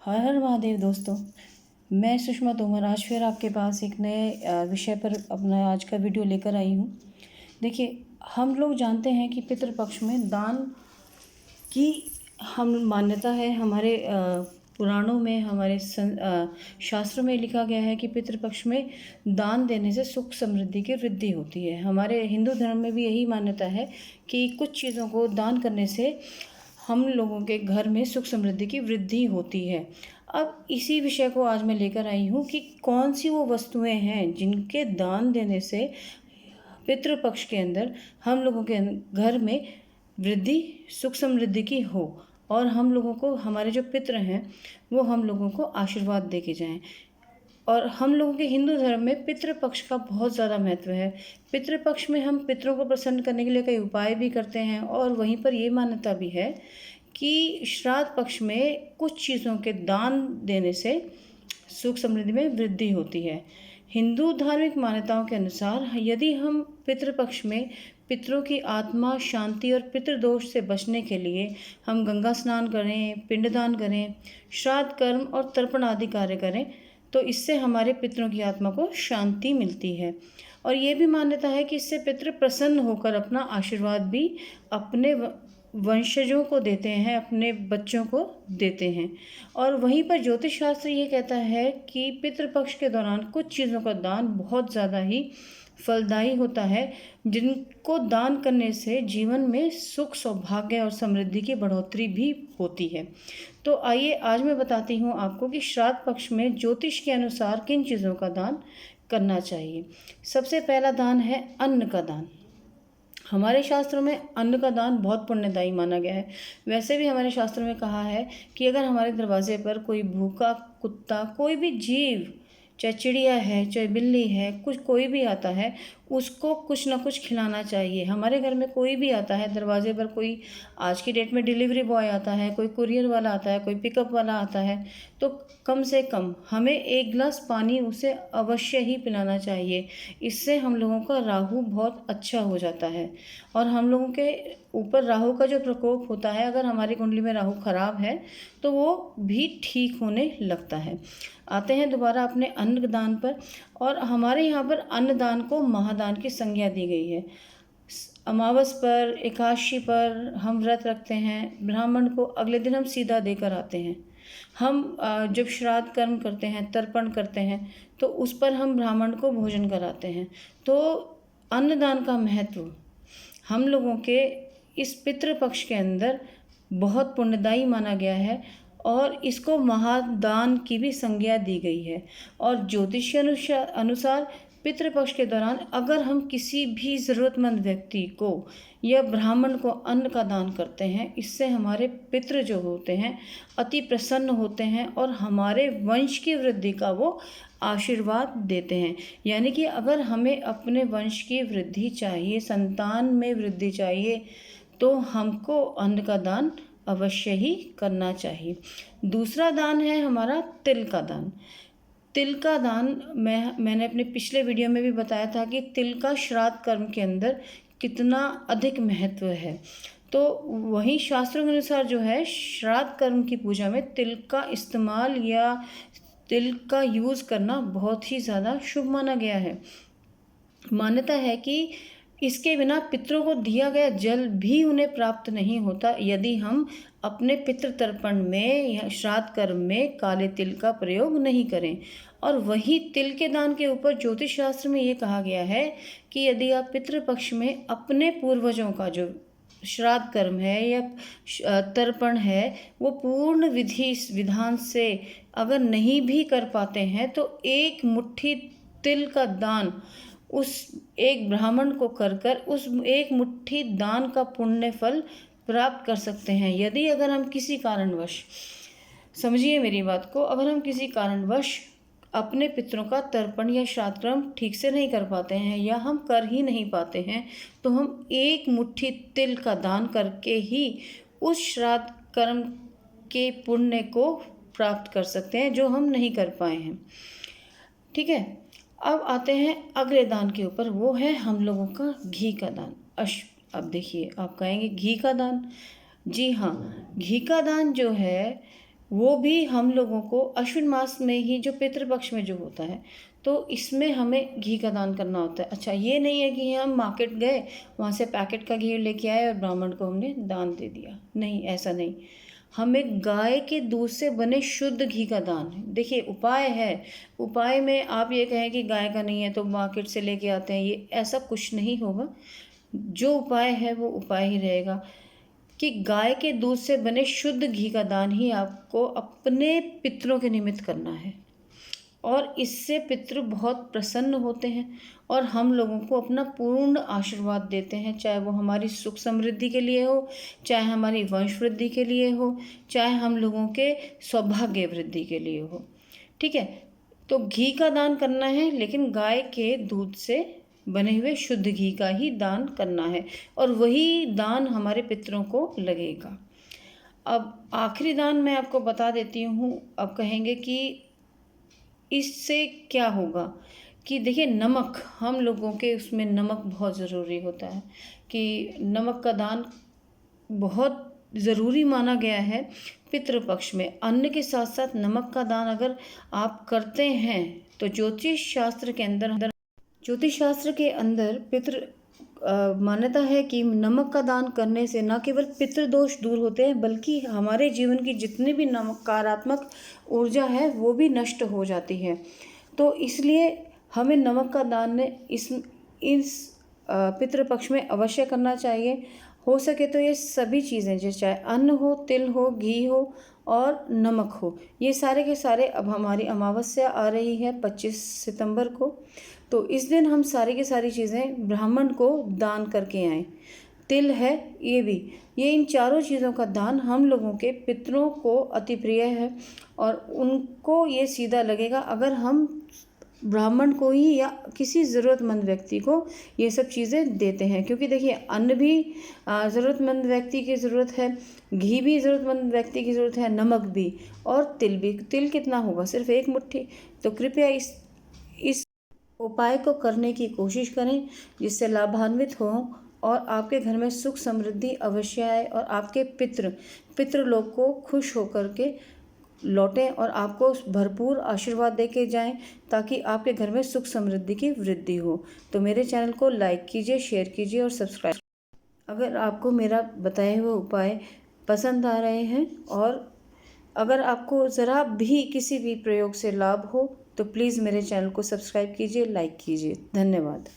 हर हर महादेव दोस्तों, मैं सुषमा तोमर आज फिर आपके पास एक नए विषय पर अपना आज का वीडियो लेकर आई हूँ। देखिए, हम लोग जानते हैं कि पितृपक्ष में दान की हम मान्यता है। हमारे पुराणों में, हमारे शास्त्रों में लिखा गया है कि पितृपक्ष में दान देने से सुख समृद्धि की वृद्धि होती है। हमारे हिंदू धर्म में भी यही मान्यता है कि कुछ चीज़ों को दान करने से हम लोगों के घर में सुख समृद्धि की वृद्धि होती है। अब इसी विषय को आज मैं लेकर आई हूँ कि कौन सी वो वस्तुएं हैं जिनके दान देने से पितृपक्ष के अंदर हम लोगों के घर में वृद्धि, सुख समृद्धि की हो और हम लोगों को, हमारे जो पितृ हैं वो हम लोगों को आशीर्वाद दे के जाएं। और हम लोगों के हिंदू धर्म में पितृपक्ष का बहुत ज़्यादा महत्व है। पितृपक्ष में हम पितरों को प्रसन्न करने के लिए कई उपाय भी करते हैं और वहीं पर ये मान्यता भी है कि श्राद्ध पक्ष में कुछ चीज़ों के दान देने से सुख समृद्धि में वृद्धि होती है। हिंदू धार्मिक मान्यताओं के अनुसार यदि हम पितृपक्ष में पितरों की आत्मा शांति और पितृदोष से बचने के लिए हम गंगा स्नान करें, पिंडदान करें, श्राद्ध कर्म और तर्पण आदि कार्य करें तो इससे हमारे पितरों की आत्मा को शांति मिलती है। और ये भी मान्यता है कि इससे पितृ प्रसन्न होकर अपना आशीर्वाद भी अपने वंशजों को देते हैं, अपने बच्चों को देते हैं। और वहीं पर ज्योतिष शास्त्र ये कहता है कि पितृपक्ष के दौरान कुछ चीज़ों का दान बहुत ज़्यादा ही फलदायी होता है, जिनको दान करने से जीवन में सुख, सौभाग्य और समृद्धि की बढ़ोतरी भी होती है। तो आइए आज मैं बताती हूँ आपको कि श्राद्ध पक्ष में ज्योतिष के अनुसार किन चीज़ों का दान करना चाहिए। सबसे पहला दान है अन्न का दान। हमारे शास्त्रों में अन्न का दान बहुत पुण्यदायी माना गया है। वैसे भी हमारे शास्त्रों में कहा है कि अगर हमारे दरवाजे पर कोई भूखा कुत्ता, कोई भी जीव, चाहे चिड़िया है, चाहे बिल्ली है, कोई भी आता है, उसको कुछ ना कुछ खिलाना चाहिए। हमारे घर में कोई भी आता है, दरवाजे पर कोई, आज की डेट में डिलीवरी बॉय आता है, कोई कुरियर वाला आता है, कोई पिकअप वाला आता है, तो कम से कम हमें एक गिलास पानी उसे अवश्य ही पिलाना चाहिए। इससे हम लोगों का राहु बहुत अच्छा हो जाता है और हम लोगों के ऊपर राहु का जो प्रकोप होता है, अगर हमारी कुंडली में राहु खराब है तो वो भी ठीक होने लगता है। आते हैं दोबारा अपने अन्नदान पर। और हमारे यहाँ पर अन्नदान को महादान की संज्ञा दी गई है। अमावस पर, एकादशी पर हम व्रत रखते हैं, ब्राह्मण को अगले दिन हम सीधा देकर आते हैं। हम जब श्राद्ध कर्म करते हैं, तर्पण करते हैं, तो उस पर हम ब्राह्मण को भोजन कराते हैं। तो अन्नदान का महत्व हम लोगों के इस पितृपक्ष के अंदर बहुत पुण्यदायी माना गया है और इसको महादान की भी संज्ञा दी गई है। और ज्योतिष अनुसार पितृपक्ष के दौरान अगर हम किसी भी ज़रूरतमंद व्यक्ति को या ब्राह्मण को अन्न का दान करते हैं, इससे हमारे पितृ जो होते हैं अति प्रसन्न होते हैं और हमारे वंश की वृद्धि का वो आशीर्वाद देते हैं। यानी कि अगर हमें अपने वंश की वृद्धि चाहिए, संतान में वृद्धि चाहिए, तो हमको अन्न का दान अवश्य ही करना चाहिए। दूसरा दान है हमारा तिल का दान। तिल का दान मैंने अपने पिछले वीडियो में भी बताया था कि तिल का श्राद्ध कर्म के अंदर कितना अधिक महत्व है। तो वहीं शास्त्रों के अनुसार जो है, श्राद्ध कर्म की पूजा में तिल का इस्तेमाल या तिल का यूज़ करना बहुत ही ज़्यादा शुभ माना गया है। मान्यता है कि इसके बिना पितरों को दिया गया जल भी उन्हें प्राप्त नहीं होता यदि हम अपने पितृ तर्पण में या श्राद्ध कर्म में काले तिल का प्रयोग नहीं करें। और वही तिल के दान के ऊपर ज्योतिष शास्त्र में ये कहा गया है कि यदि आप पितृपक्ष में अपने पूर्वजों का जो श्राद्ध कर्म है या तर्पण है वो पूर्ण विधि विधान से अगर नहीं भी कर पाते हैं, तो एक मुट्ठी तिल का दान उस एक ब्राह्मण को कर उस एक मुट्ठी दान का पुण्य फल प्राप्त कर सकते हैं। यदि अगर हम किसी कारणवश, समझिए मेरी बात को, अगर हम किसी कारणवश अपने पितरों का तर्पण या श्राद्ध कर्म ठीक से नहीं कर पाते हैं या हम कर ही नहीं पाते हैं, तो हम एक मुट्ठी तिल का दान करके ही उस श्राद्ध कर्म के पुण्य को प्राप्त कर सकते हैं जो हम नहीं कर पाए हैं। ठीक है, अब आते हैं अगले दान के ऊपर, वो है हम लोगों का घी का दान। अब देखिए, आप कहेंगे घी का दान। जी हाँ, घी का दान जो है वो भी हम लोगों को अश्विन मास में ही जो पितृपक्ष में जो होता है, तो इसमें हमें घी का दान करना होता है। अच्छा, ये नहीं है कि हम मार्केट गए, वहाँ से पैकेट का घी लेके आए और ब्राह्मण को हमने दान दे दिया। नहीं, ऐसा नहीं। हमें गाय के दूध से बने शुद्ध घी का दान है। देखिए, उपाय है। उपाय में आप ये कहें कि गाय का नहीं है तो मार्केट से लेके आते हैं, ये ऐसा कुछ नहीं होगा। जो उपाय है वो उपाय ही रहेगा कि गाय के दूध से बने शुद्ध घी का दान ही आपको अपने पितरों के निमित्त करना है, और इससे पितृ बहुत प्रसन्न होते हैं और हम लोगों को अपना पूर्ण आशीर्वाद देते हैं, चाहे वो हमारी सुख समृद्धि के लिए हो, चाहे हमारी वंश वृद्धि के लिए हो, चाहे हम लोगों के सौभाग्य वृद्धि के लिए हो। ठीक है, तो घी का दान करना है, लेकिन गाय के दूध से बने हुए शुद्ध घी का ही दान करना है, और वही दान हमारे पितरों को लगेगा। अब आखिरी दान मैं आपको बता देती हूँ। अब कहेंगे कि इससे क्या होगा, कि देखिए, नमक, हम लोगों के उसमें नमक बहुत ज़रूरी होता है, कि नमक का दान बहुत ज़रूरी माना गया है पितृपक्ष में। अन्न के साथ साथ नमक का दान अगर आप करते हैं तो ज्योतिष शास्त्र के अंदर पितृ मान्यता है कि नमक का दान करने से न केवल पितृदोष दूर होते हैं, बल्कि हमारे जीवन की जितनी भी नकारात्मक ऊर्जा है वो भी नष्ट हो जाती है। तो इसलिए हमें नमक का दान इस पितृपक्ष में अवश्य करना चाहिए। हो सके तो ये सभी चीज़ें, जैसे चाहे अन्न हो, तिल हो, घी हो और नमक हो, ये सारे के सारे, अब हमारी अमावस्या आ रही है 25 सितंबर को, तो इस दिन हम सारी की सारी चीज़ें ब्राह्मण को दान करके आएँ। तिल है, ये इन चारों चीज़ों का दान हम लोगों के पितरों को अति प्रिय है, और उनको ये सीधा लगेगा अगर हम ब्राह्मण को ही या किसी ज़रूरतमंद व्यक्ति को ये सब चीज़ें देते हैं। क्योंकि देखिए, अन्न भी ज़रूरतमंद व्यक्ति की ज़रूरत है, घी भी ज़रूरतमंद व्यक्ति की ज़रूरत है, नमक भी, और तिल भी। तिल कितना होगा? सिर्फ 1 मुट्ठी। तो कृपया इस उपाय को करने की कोशिश करें, जिससे लाभान्वित हों और आपके घर में सुख समृद्धि अवश्य आए, और आपके पितृलोक को खुश होकर के लौटें और आपको भरपूर आशीर्वाद दे के जाएँ, ताकि आपके घर में सुख समृद्धि की वृद्धि हो। तो मेरे चैनल को लाइक कीजिए, शेयर कीजिए और सब्सक्राइब। अगर आपको मेरा बताए हुए उपाय पसंद आ रहे हैं, और अगर आपको ज़रा भी किसी भी प्रयोग से लाभ हो, तो प्लीज़ मेरे चैनल को सब्सक्राइब कीजिए, लाइक कीजिए। धन्यवाद।